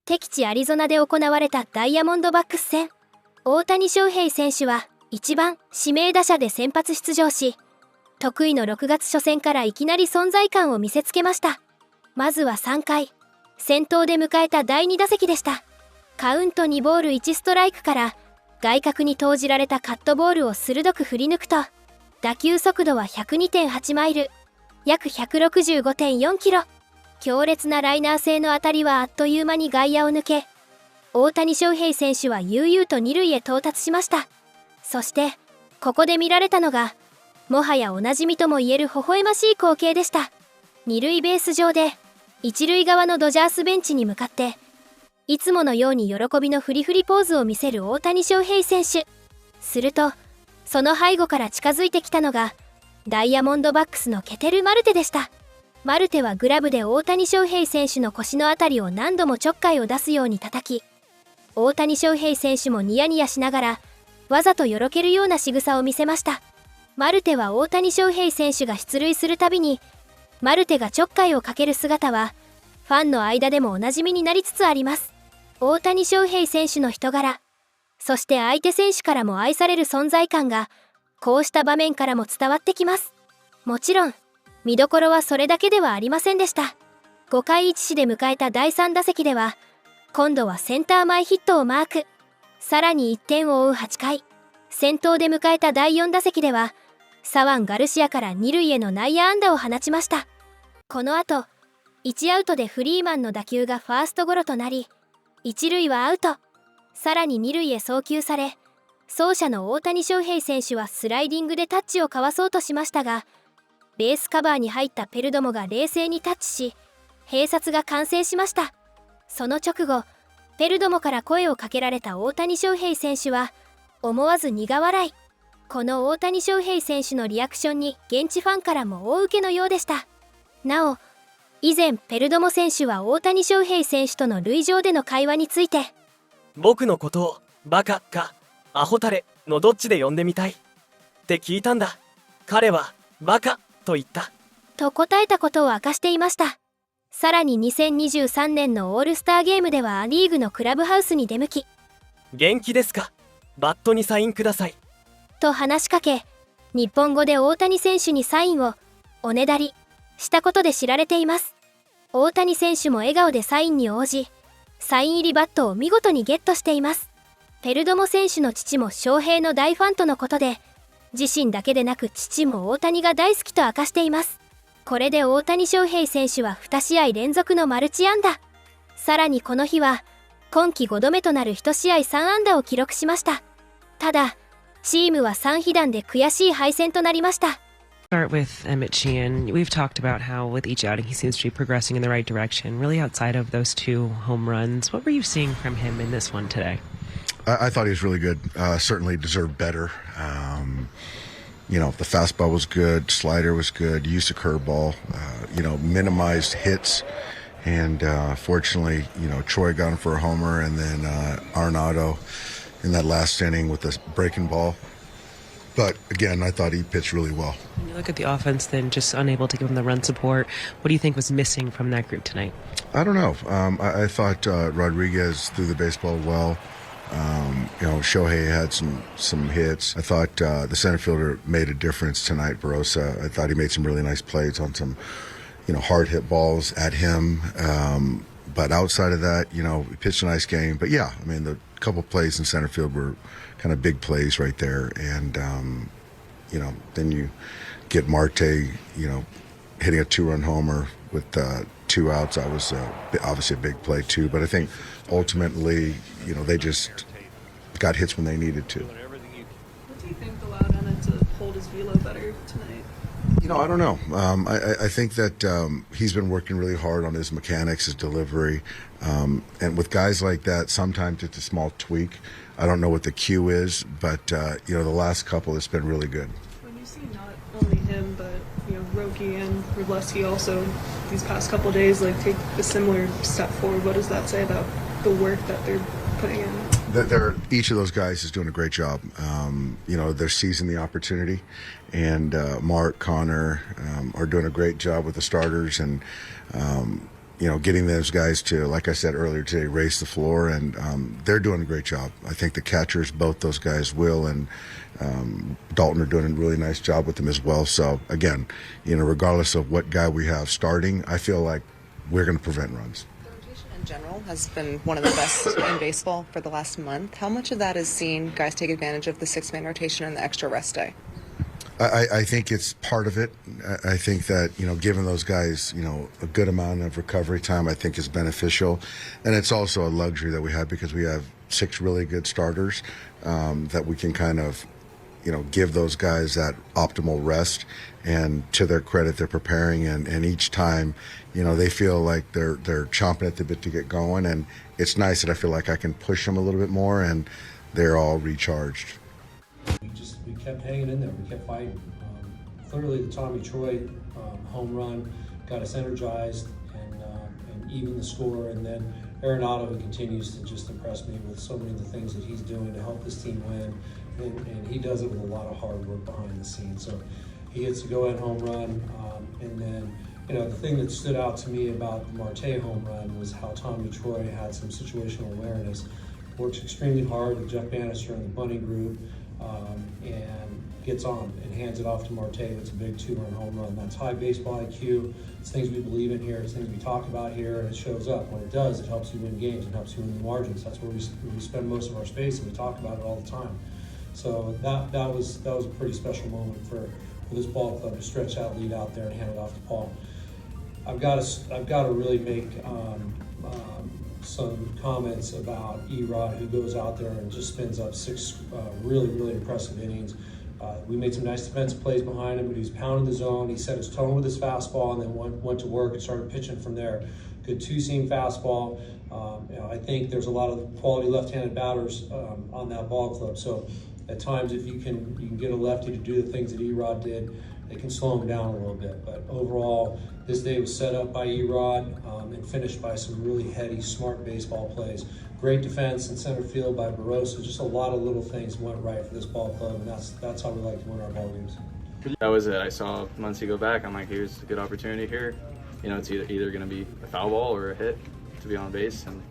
敵地アリゾナで行われたダイヤモンドバックス戦、大谷翔平選手は1番指名打者で先発出場し、得意の6月初戦からいきなり存在感を見せつけました。まずは3回、先頭で迎えた第2打席でした。カウント2ボール1ストライクから外角に投じられたカットボールを鋭く振り抜くと、打球速度は 102.8 マイル、約 165.4 キロ。強烈なライナー性の当たりはあっという間に外野を抜け、大谷翔平選手は悠々と二塁へ到達しました。そしてここで見られたのが、もはやおなじみともいえる微笑ましい光景でした。二塁ベース上で一塁側のドジャースベンチに向かっていつものように喜びのフリフリポーズを見せる大谷翔平選手。するとその背後から近づいてきたのがダイヤモンドバックスのケテル・マルテでした。マルテはグラブで大谷翔平選手の腰のあたりを何度もちょっかいを出すように叩き、大谷翔平選手もニヤニヤしながらわざとよろけるような仕草を見せました。マルテは大谷翔平選手が出塁するたびにマルテがちょっかいをかける姿はファンの間でもおなじみになりつつあります。大谷翔平選手の人柄、そして相手選手からも愛される存在感がこうした場面からも伝わってきます。もちろん見どころはそれだけではありませんでした。5回1失で迎えた第3打席では今度はセンター前ヒットをマーク。さらに1点を追う8回、先頭で迎えた第4打席では左腕ガルシアから2塁への内野安打を放ちました。この後1アウトでフリーマンの打球がファーストゴロとなり、1塁はアウト。さらに2塁へ送球され、走者の大谷翔平選手はスライディングでタッチをかわそうとしましたが、ベースカバーに入ったペルドモが冷静にタッチし、併殺が完成しました。その直後、ペルドモから声をかけられた大谷翔平選手は思わず苦笑い。この大谷翔平選手のリアクションに現地ファンからも大受けのようでした。なお、以前ペルドモ選手は大谷翔平選手との塁上での会話について、僕のことをバカかアホタレのどっちで呼んでみたいって聞いたんだ。彼はバカと言ったと答えたことを明かしていました。さらに2023年のオールスターゲームではア・リーグのクラブハウスに出向き、元気ですか、バットにサインくださいと話しかけ、日本語で大谷選手にサインをおねだりしたことで知られています。大谷選手も笑顔でサインに応じ、サイン入りバットを見事にゲットしています。ペルドモ選手の父も翔平の大ファンとのことで、自身だけでなく父も大谷が大好きと明かしています。これで大谷翔平選手は2試合連続のマルチ安打。さらにこの日は今季5度目となる1試合3安打を記録しました。ただチームは3被弾で悔しい敗戦となりました。Start with Emmett Sheehan. We've talked about how with each outing he seems to be progressing in the right direction. Really outside of those 2 home runs, what were you seeing from him in this one today? I thought he was really good. Certainly deserved better. The fastball was good, slider was good, used a curveball, minimized hits. And fortunately, Troy got him for a homer, and then Arenado in that last inning with the breaking ball. But again, I thought he pitched really well. When you look at the offense, then just unable to give him the run support, what do you think was missing from that group tonight? I don't know. I thought Rodriguez threw the baseball well. Shohei had some hits. I thought the center fielder made a difference tonight, Barossa. I thought he made some really nice plays on some, hard hit balls at him. But outside of that, he pitched a nice game. But yeah, the couple plays in center field were kind of big plays right there. And, then you get Marte, hitting a 2-run homer with 2 outs. That was obviously a big play too. But I think ultimately, they just got hits when they needed to. What do you think allowed Anna to hold his velo better tonight? I don't know. I think that he's been working really hard on his mechanics, his delivery. And with guys like that, sometimes it's a small tweak. I don't know what the cue is, but, the last couple, it's been really good. When you see not only him, but, Roki and Wrobleski also these past couple days, take a similar step forward, what does that say about the work that they're putting in? Each of those guys is doing a great job. They're seizing the opportunity, and Mark, Connor are doing a great job with the starters, and getting those guys to, like I said earlier today, race the floor, and they're doing a great job. I think the catchers, both those guys, Will and Dalton, are doing a really nice job with them as well. So again, regardless of what guy we have starting, I feel like we're going to prevent runs. The rotation in general has been one of the best in baseball for the last month. How much of that is seeing guys take advantage of the six-man rotation and the extra rest day? I think it's part of it. I think that, giving those guys, a good amount of recovery time, I think is beneficial. And it's also a luxury that we have because we have 6 really good starters that we can kind of, give those guys that optimal rest. And to their credit, they're preparing. And each time, they feel like they're chomping at the bit to get going. And it's nice that I feel like I can push them a little bit more and they're all recharged. We kept hanging in there. We kept fighting. Clearly, the Tommy Troy home run got us energized and even the score. And then Arenado continues to just impress me with so many of the things that he's doing to help this team win. And he does it with a lot of hard work behind the scenes. So he hits a go-ahead home run. And then, the thing that stood out to me about the Marte home run was how Tommy Troy had some situational awareness. Works extremely hard with Jeff Bannister and the bunting group. And gets on and hands it off to Marte. It's a big 2-run home run. That's high baseball IQ. It's things we believe in here. It's things we talk about here, and it shows up. When it does, it helps you win games. It helps you win the margins. That's where we spend most of our space, and we talk about it all the time. So that was a pretty special moment for this ball club to stretch that lead out there and hand it off to Paul. I've got to really make some comments about Erod, who goes out there and just spins up 6 really impressive innings. We made some nice defensive plays behind him, but he's pounding the zone. He set his tone with his fastball and then went to work and started pitching from there. Good 2-seam fastball. I think there's a lot of quality left-handed batters on that ball club. So at times, if you can get a lefty to do the things that Erod did, it can slow him down a little bit. But overall, this day was set up by Erod and finished by some really heady, smart baseball plays. Great defense in center field by Barroso. Just a lot of little things went right for this ball club, and that's how we like to win our ball games. That was it. I saw Muncy go back. I'm like, here's a good opportunity here. It's either going to be a foul ball or a hit to be on base, and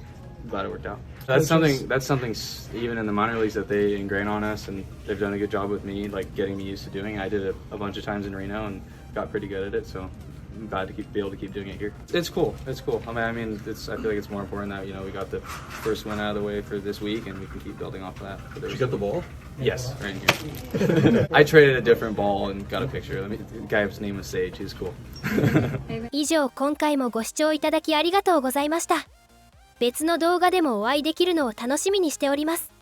I'm glad it worked out. That's something even in the minor leagues that they ingrain on us, and they've done a good job with me, like getting me used to doing. I did it a bunch of times in Reno and got pretty good at it, so I'm glad to be able to keep doing it here. It's cool. It's cool. I mean, I feel like it's more important that we got the first win out of the way for this week, and we can keep building off of that. Did you get the ball? Yes, right in here. I traded a different ball and got a picture. The guy's name was Sage. He's cool. 以上、今回もご視聴いただきありがとうございました。別の動画でもお会いできるのを楽しみにしております。